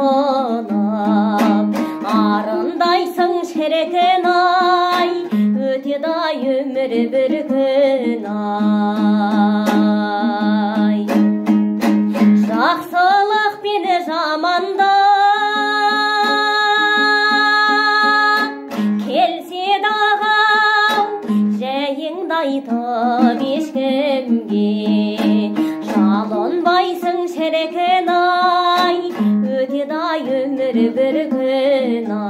болып арындайсың шіркін ай, өтеді ай өмір бір күн ай. Жақсылық пен жаманда келсе дағы жайыңды айтып ешкімге, жалынбайсың шіркін ай, өтеді ай өмір бір күн ай.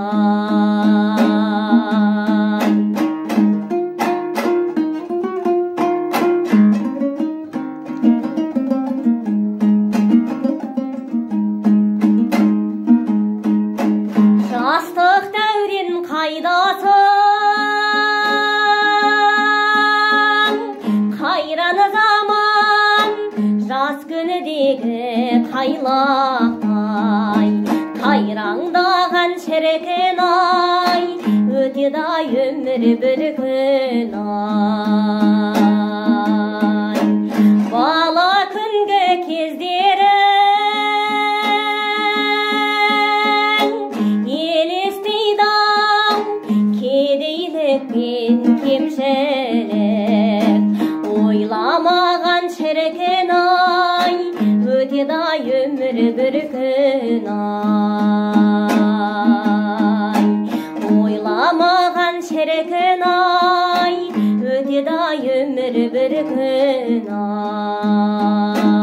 Жастық дәурен қайдасың, қайран заман жас күнідегі тайлақтай, қайраңдаған шіркін ай, өтеді ай өмір бір күн ай. Бала күнгі кездерің елестейді кедейлік пен кемшілік, ойламаған шіркін ай, өтеді ай өмір бір күн ай. Ойламаған шіркін ай, өтеді ай өмір бір күн ай.